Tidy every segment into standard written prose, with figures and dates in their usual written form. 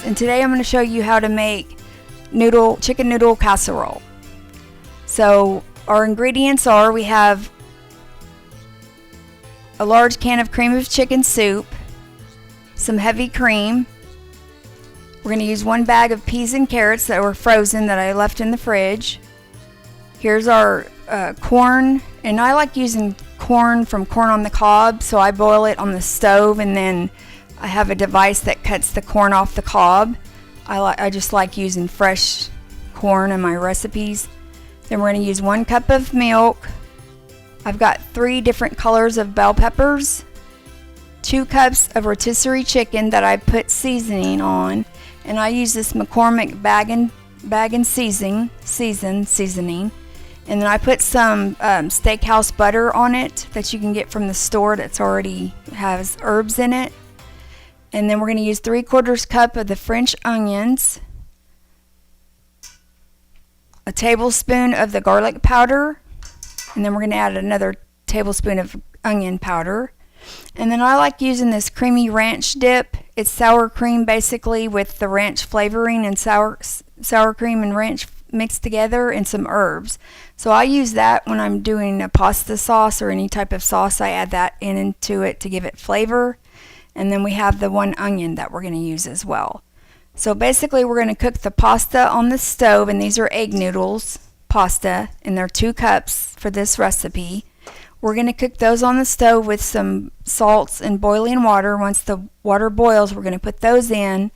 and today I'm going to show you how to make chicken noodle casserole. So our ingredients are, we have a large can of cream of chicken soup, some heavy cream. We're going to use 1 bag of peas and carrots that were frozen that I left in the fridge. Here's our corn, and I like using corn from Corn on the Cob, so I boil it on the stove and then I have a device that cuts the corn off the cob. I just like using fresh corn in my recipes. Then we're going to use 1 cup of milk. I've got 3 different colors of bell peppers, 2 cups of rotisserie chicken that I put seasoning on, and I use this McCormick bag and seasoning. And then I put some steakhouse butter on it that you can get from the store that's already has herbs in it. And then we're going to use 3/4 cup of the French onions, a tablespoon of the garlic powder, and then we're going to add another tablespoon of onion powder. And then I like using this creamy ranch dip. It's sour cream basically with the ranch flavoring and sour cream and ranch mixed together and some herbs. So I use that when I'm doing a pasta sauce or any type of sauce. I add that into it to give it flavor. And then we have the 1 onion that we're going to use as well. So basically we're going to cook the pasta on the stove, and these are egg noodles pasta, and they're 2 cups for this recipe. We're going to cook those on the stove with some salts and boiling water. Once the water boils, we're going to put those in,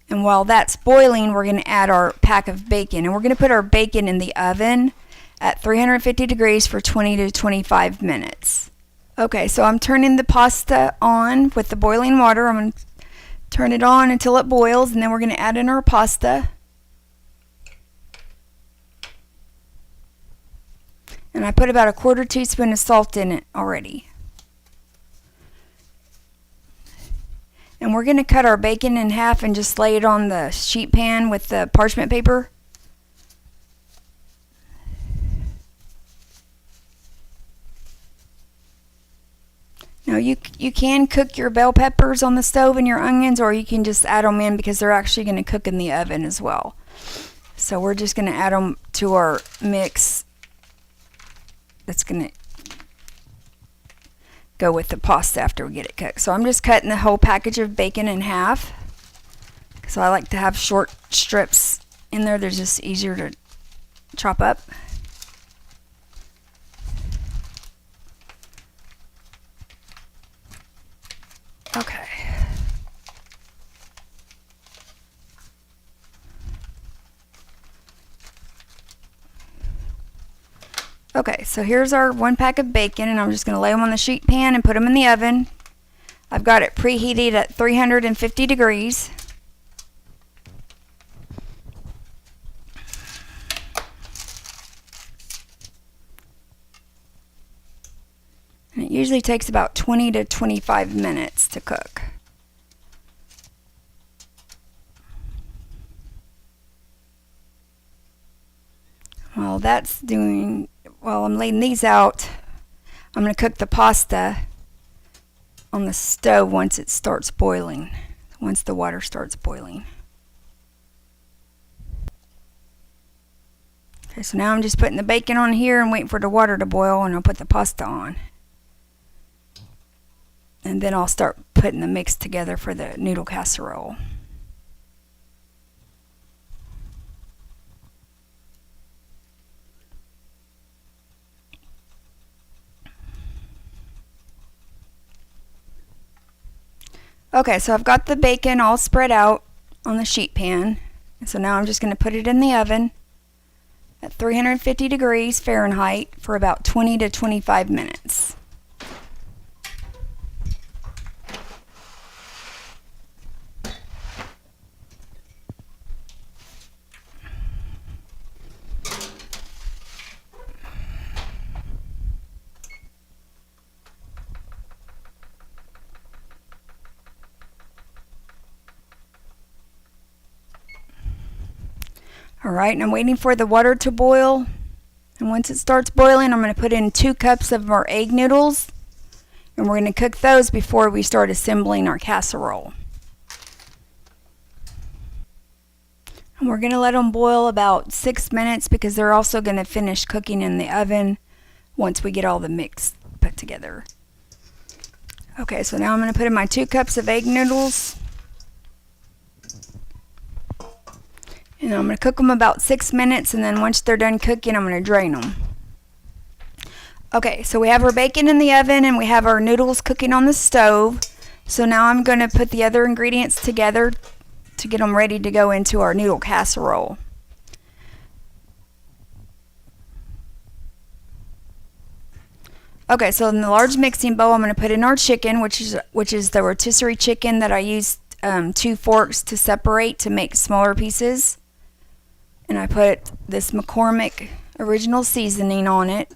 and while that's boiling, we're going to add our pack of bacon, and we're going to put our bacon in the oven at 350 degrees for 20 to 25 minutes. Okay, so I'm turning the pasta on with the boiling water. I'm going to turn it on until it boils, and then we're going to add in our pasta. And I put about a 1/4 teaspoon of salt in it already. And we're going to cut our bacon in half and just lay it on the sheet pan with the parchment paper. Now you can cook your bell peppers on the stove and your onions, or you can just add them in because they're actually going to cook in the oven as well. So we're just going to add them to our mix that's going to go with the pasta after we get it cooked. So I'm just cutting the whole package of bacon in half. So I like to have short strips in there. They're just easier to chop up. Okay. Okay, so here's our 1 pack of bacon, and I'm just going to lay them on the sheet pan and put them in the oven. I've got it preheated at 350 degrees. And it usually takes about 20 to 25 minutes to cook. While I'm laying these out, I'm going to cook the pasta on the stove once it starts boiling, once the water starts boiling. Okay, so now I'm just putting the bacon on here and waiting for the water to boil, and I'll put the pasta on. And then I'll start putting the mix together for the noodle casserole. Okay, so I've got the bacon all spread out on the sheet pan. So now I'm just going to put it in the oven at 350 degrees Fahrenheit for about 20 to 25 minutes. Alright, and I'm waiting for the water to boil. And once it starts boiling, I'm going to put in 2 cups of our egg noodles. And we're going to cook those before we start assembling our casserole. And we're going to let them boil about 6 minutes because they're also going to finish cooking in the oven once we get all the mix put together. Okay, so now I'm going to put in my 2 cups of egg noodles. And I'm going to cook them about 6 minutes, and then once they're done cooking, I'm going to drain them. Okay, so we have our bacon in the oven and we have our noodles cooking on the stove. So now I'm going to put the other ingredients together to get them ready to go into our noodle casserole. Okay, so in the large mixing bowl, I'm going to put in our chicken, which is the rotisserie chicken that I used 2 forks to separate to make smaller pieces. And I put this McCormick original seasoning on it.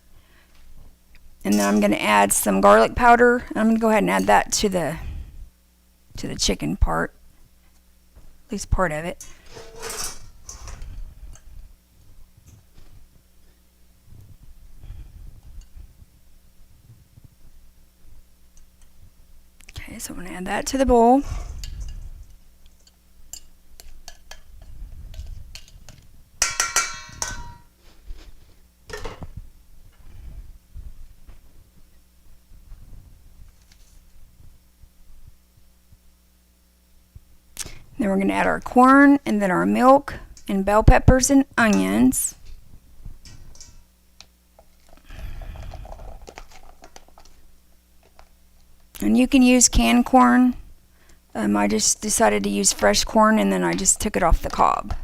And then I'm going to add some garlic powder. I'm going to go ahead and add that to the chicken part, at least part of it. Okay, so I'm going to add that to the bowl. Then we're going to add our corn and then our milk and bell peppers and onions. And you can use canned corn. I just decided to use fresh corn and then I just took it off the cob.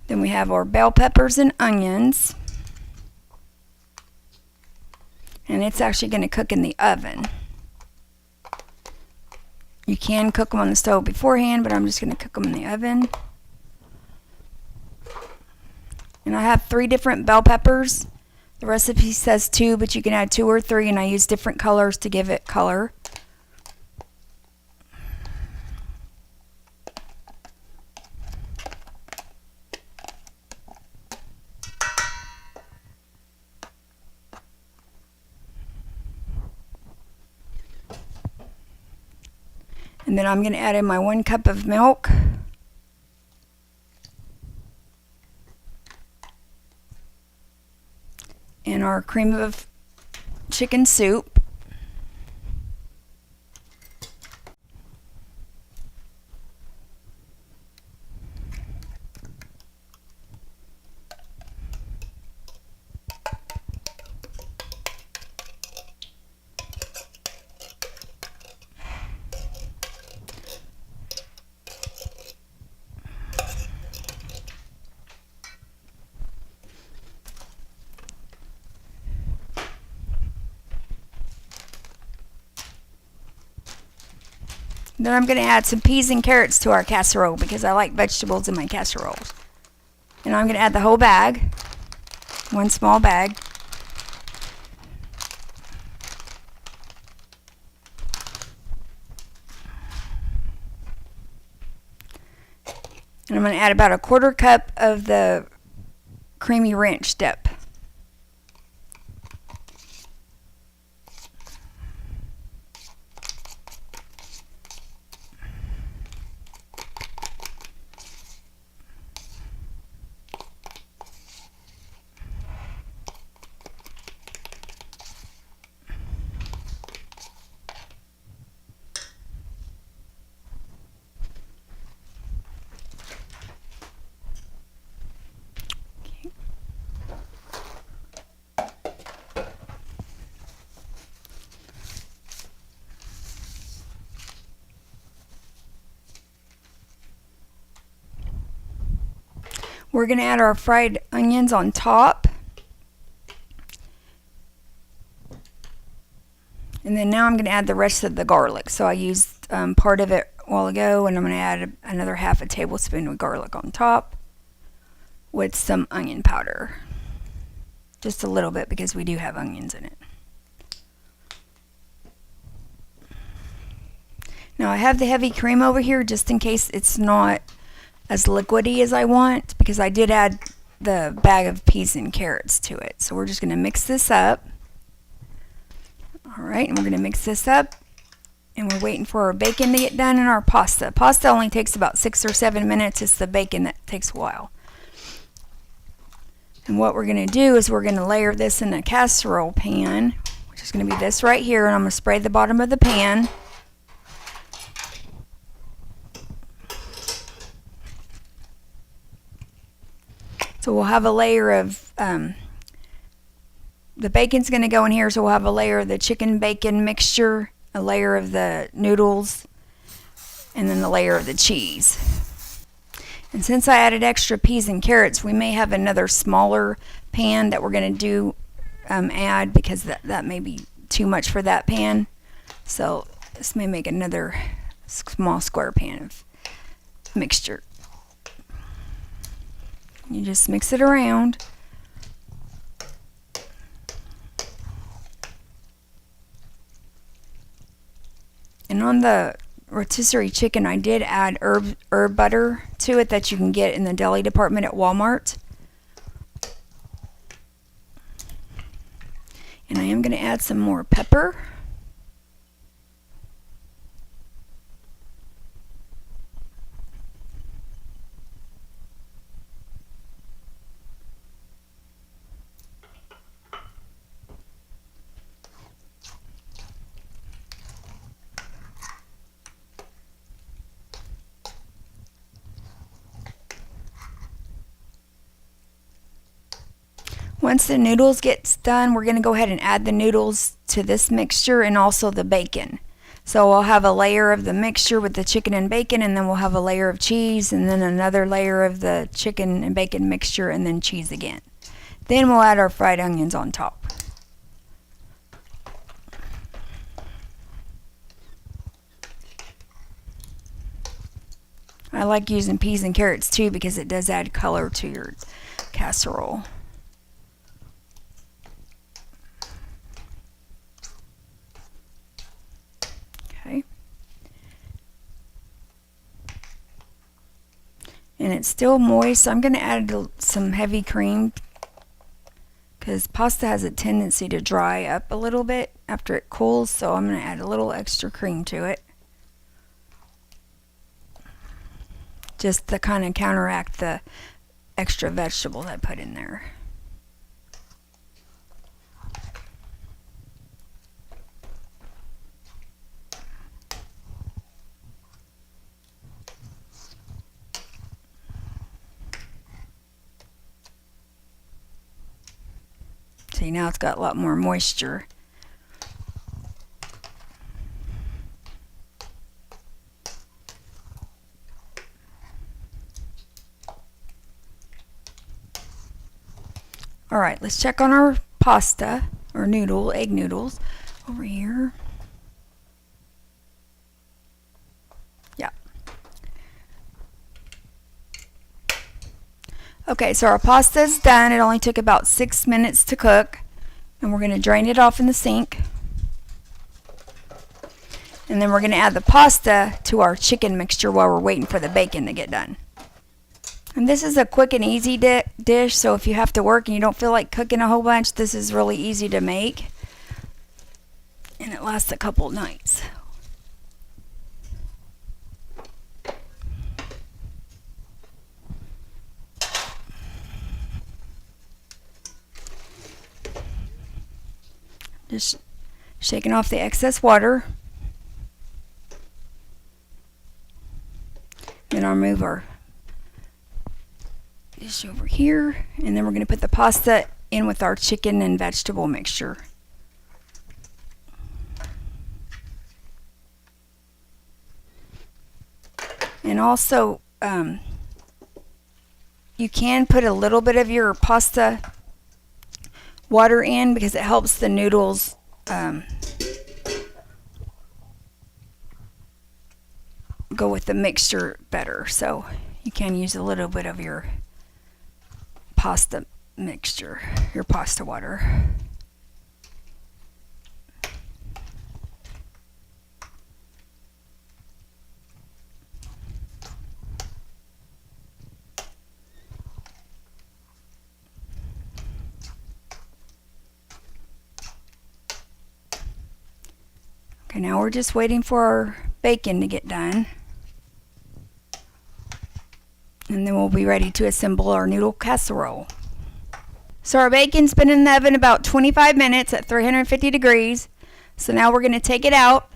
Then we have our bell peppers and onions. And it's actually going to cook in the oven. You can cook them on the stove beforehand, but I'm just going to cook them in the oven. And I have 3 different bell peppers. The recipe says 2, but you can add 2 or 3, and I use different colors to give it color. And then I'm going to add in my 1 cup of milk. And our cream of chicken soup. Then I'm going to add some peas and carrots to our casserole because I like vegetables in my casseroles. And I'm going to add the whole bag, 1 small bag. And I'm going to add about a 1/4 cup of the creamy ranch dip. We're going to add our fried onions on top. And then now I'm going to add the rest of the garlic. So I used part of it a while ago, and I'm going to add another 1/2 tablespoon of garlic on top with some onion powder. Just a little bit because we do have onions in it. Now I have the heavy cream over here just in case it's not as liquidy as I want, because I did add the bag of peas and carrots to it. So we're just going to mix this up. Alright, and we're going to mix this up. And we're waiting for our bacon to get done and our pasta. Pasta only takes about 6 or 7 minutes. It's the bacon that takes a while. And what we're going to do is we're going to layer this in a casserole pan, which is going to be this right here. And I'm going to spray the bottom of the pan. So we'll have a layer of, the bacon's going to go in here, so we'll have a layer of the chicken bacon mixture, a layer of the noodles, and then the layer of the cheese. And since I added extra peas and carrots, we may have another smaller pan that we're going to do add, because that may be too much for that pan. So this may make another small square pan of mixture. You just mix it around. And on the rotisserie chicken, I did add herb butter to it that you can get in the deli department at Walmart. And I am going to add some more pepper. Once the noodles gets done, we're going to go ahead and add the noodles to this mixture and also the bacon. So we'll have a layer of the mixture with the chicken and bacon, and then we'll have a layer of cheese, and then another layer of the chicken and bacon mixture, and then cheese again. Then we'll add our fried onions on top. I like using peas and carrots too, because it does add color to your casserole. Okay. And it's still moist, so I'm going to add some heavy cream, because pasta has a tendency to dry up a little bit after it cools, so I'm going to add a little extra cream to it, just to kind of counteract the extra vegetables I put in there. See, now it's got a lot more moisture. Alright, let's check on our pasta, or egg noodles, over here. Yeah. Okay, so our pasta is done. It only took about 6 minutes to cook. And we're going to drain it off in the sink. And then we're going to add the pasta to our chicken mixture while we're waiting for the bacon to get done. And this is a quick and easy dish, so if you have to work and you don't feel like cooking a whole bunch, this is really easy to make. And it lasts a couple nights. Just shaking off the excess water. Then I'll move our dish over here, and then we're going to put the pasta in with our chicken and vegetable mixture. And also, you can put a little bit of your pasta water in, because it helps the noodles go with the mixture better. So you can use a little bit of your pasta mixture, your pasta water. Okay, now we're just waiting for our bacon to get done. And then we'll be ready to assemble our noodle casserole. So our bacon's been in the oven about 25 minutes at 350 degrees. So now we're going to take it out.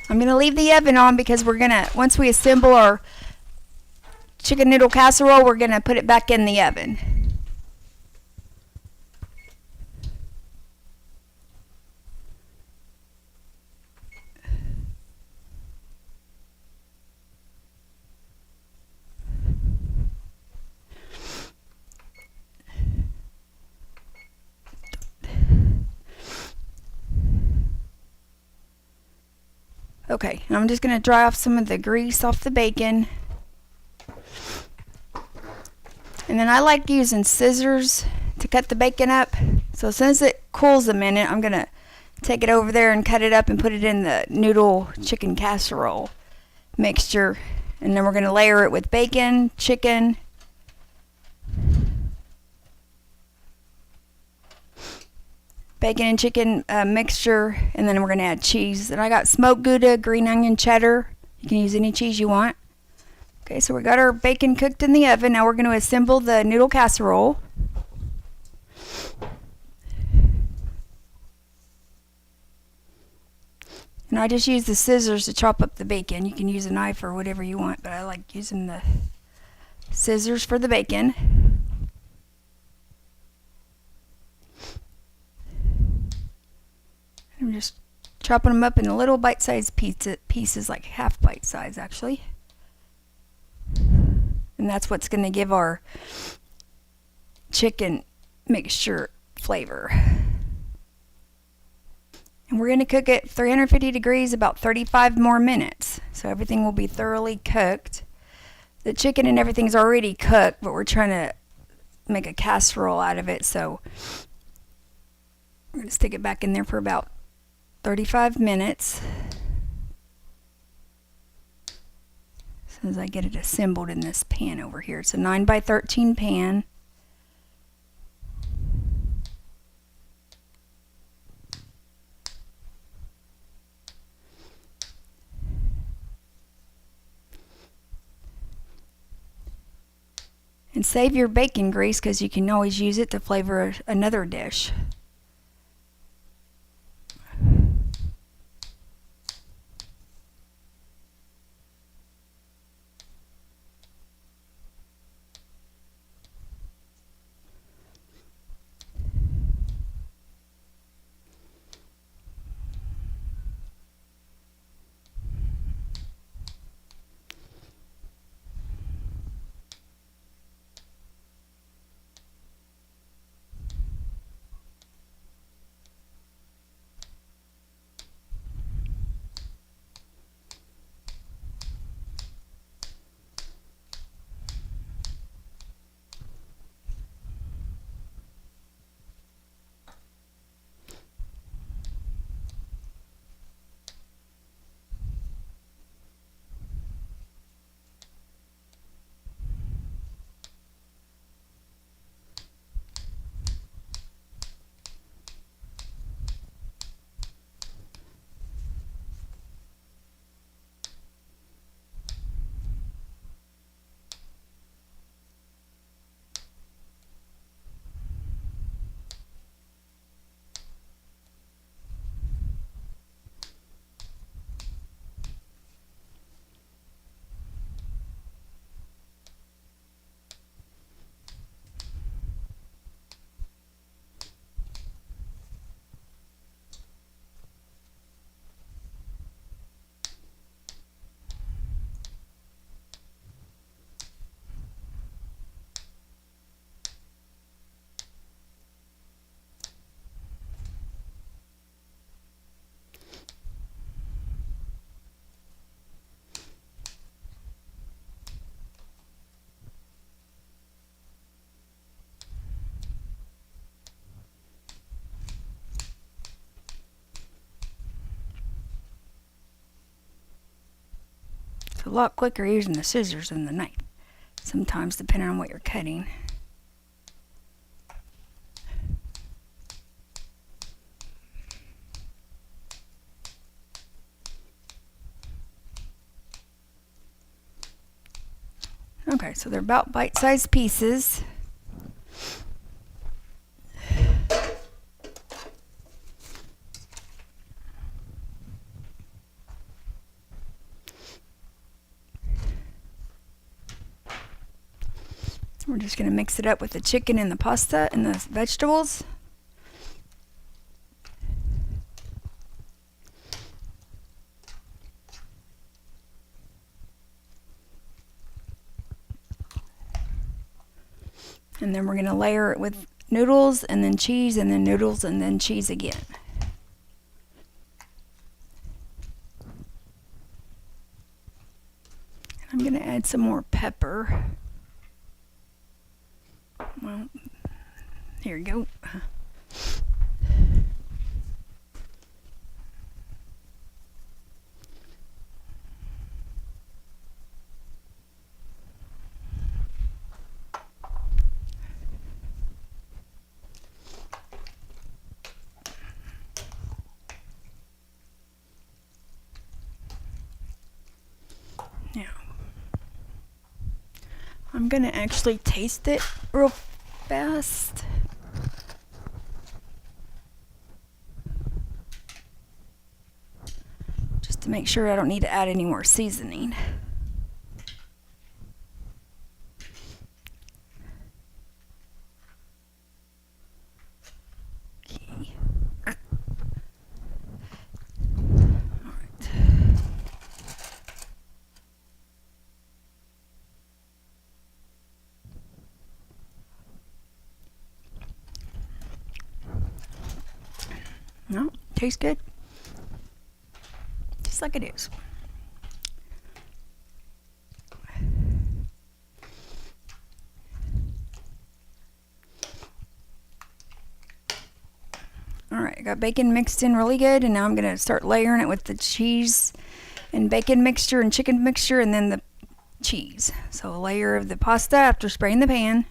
I'm going to leave the oven on because we're going to, once we assemble our chicken noodle casserole, we're going to put it back in the oven. Okay, and I'm just going to dry off some of the grease off the bacon. And then I like using scissors to cut the bacon up. So as soon as it cools a minute, I'm going to take it over there and cut it up and put it in the noodle chicken casserole mixture. And then we're going to layer it with bacon, chicken, and chicken mixture, and then we're going to add cheese. And I got smoked Gouda, green onion, cheddar. You can use any cheese you want. Okay, so we got our bacon cooked in the oven. Now we're going to assemble the noodle casserole. And I just use the scissors to chop up the bacon. You can use a knife or whatever you want, but I like using the scissors for the bacon. I'm just chopping them up in little bite-sized pieces, like half bite size actually. And that's what's going to give our chicken mixture flavor. And we're going to cook it 350 degrees about 35 more minutes. So everything will be thoroughly cooked. The chicken and everything's already cooked, but we're trying to make a casserole out of it. So we're going to stick it back in there for about 35 minutes. As soon as I get it assembled in this pan over here. It's a 9x13 pan. And save your bacon grease because you can always use it to flavor another dish. It's a lot quicker using the scissors than the knife, sometimes depending on what you're cutting. Okay, so they're about bite-sized pieces. We're just going to mix it up with the chicken and the pasta and the vegetables. And then we're going to layer it with noodles and then cheese and then noodles and then cheese again. I'm going to add some more pepper. Well, here we go. Now, I'm going to actually taste it real fast. Just to make sure I don't need to add any more seasoning. Okay. No, tastes good. Just like it is. Alright, I got bacon mixed in really good, and now I'm going to start layering it with the cheese and bacon mixture and chicken mixture and then the cheese. So a layer of the pasta after spraying the pan.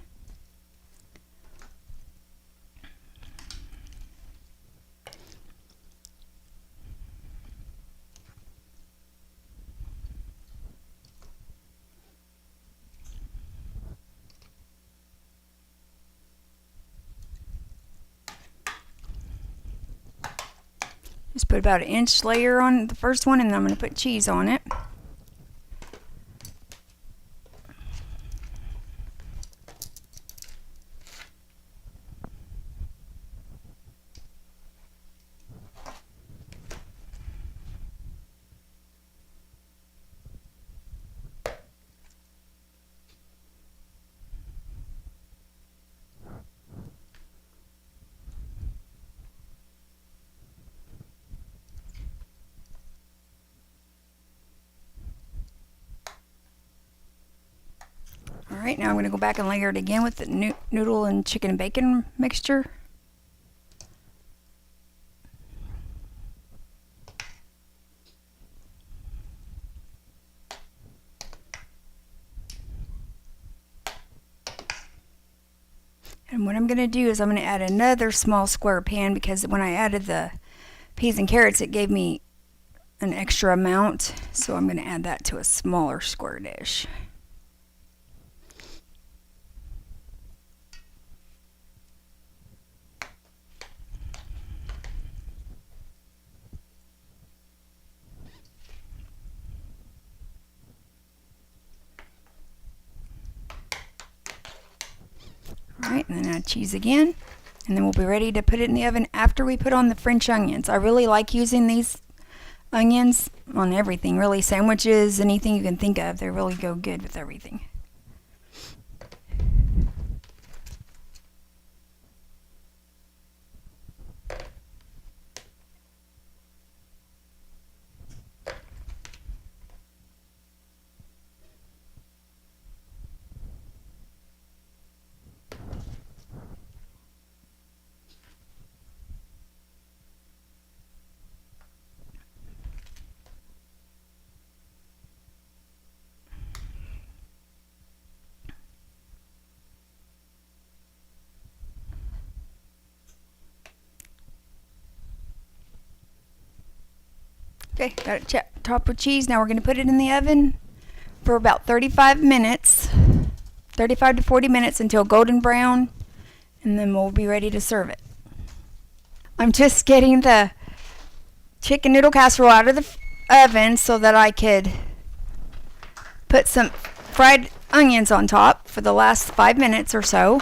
Just put about an inch layer on the first one, and then I'm going to put cheese on it. Alright, now I'm going to go back and layer it again with the noodle and chicken and bacon mixture. And what I'm going to do is I'm going to add another small square pan, because when I added the peas and carrots it gave me an extra amount. So I'm going to add that to a smaller square dish. Alright, and then add cheese again, and then we'll be ready to put it in the oven after we put on the French onions. I really like using these onions on everything, really, sandwiches, anything you can think of. They really go good with everything. Okay, got it topped with cheese. Now we're going to put it in the oven for about 35 minutes. 35 to 40 minutes until golden brown, and then we'll be ready to serve it. I'm just getting the chicken noodle casserole out of the oven so that I could put some fried onions on top for the last 5 minutes or so.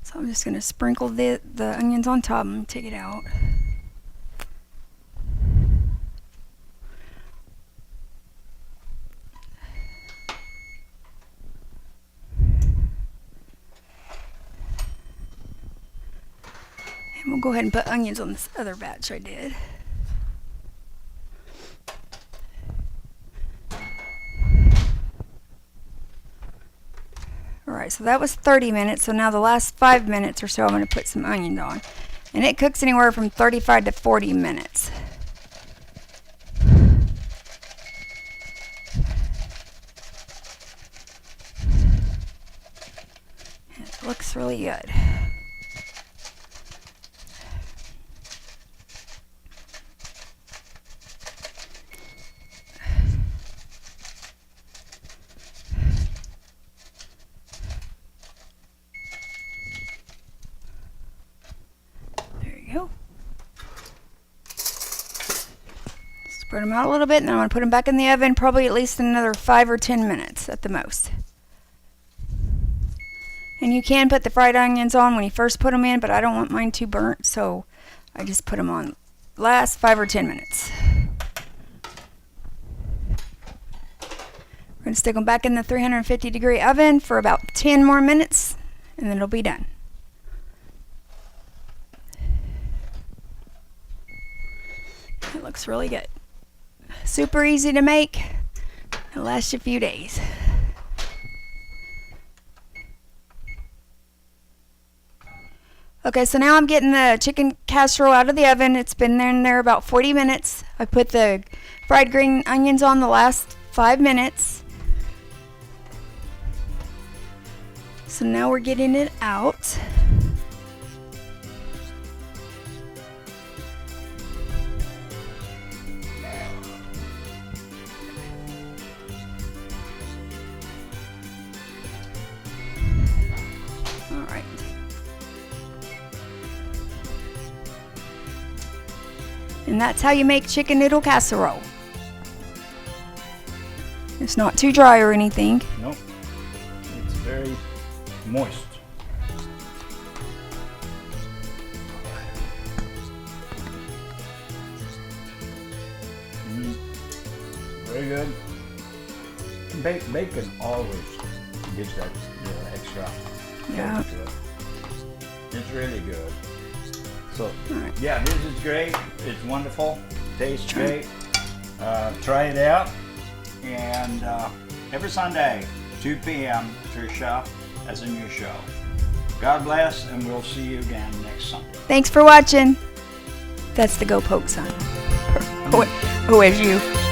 So I'm just going to sprinkle the onions on top and take it out. And we'll go ahead and put onions on this other batch I did. Alright, so that was 30 minutes, so now the last 5 minutes or so I'm going to put some onions on. And it cooks anywhere from 35 to 40 minutes. It looks really good. Spread them out a little bit, and then I'm going to put them back in the oven probably at least another 5 or 10 minutes at the most. And you can put the fried onions on when you first put them in, but I don't want mine too burnt, so I just put them on last 5 or 10 minutes. We're going to stick them back in the 350-degree oven for about 10 more minutes, and then it'll be done. It looks really good. Super easy to make. It'll last you a few days. Okay, so now I'm getting the chicken casserole out of the oven. It's been in there about 40 minutes. I put the fried green onions on the last 5 minutes. So now we're getting it out. Alright. And that's how you make chicken noodle casserole. It's not too dry or anything. Nope. It's very moist. Very good. Bacon always gives that extra Yeah. flavor to it. It's really good. So, Alright. yeah, this is great. It's wonderful. Tastes great. Try it out. And every Sunday, 2 p.m., Trisha has a new show. God bless, and we'll see you again next Sunday. Thanks for watching. That's the Go Poke sign. Oh, it's you.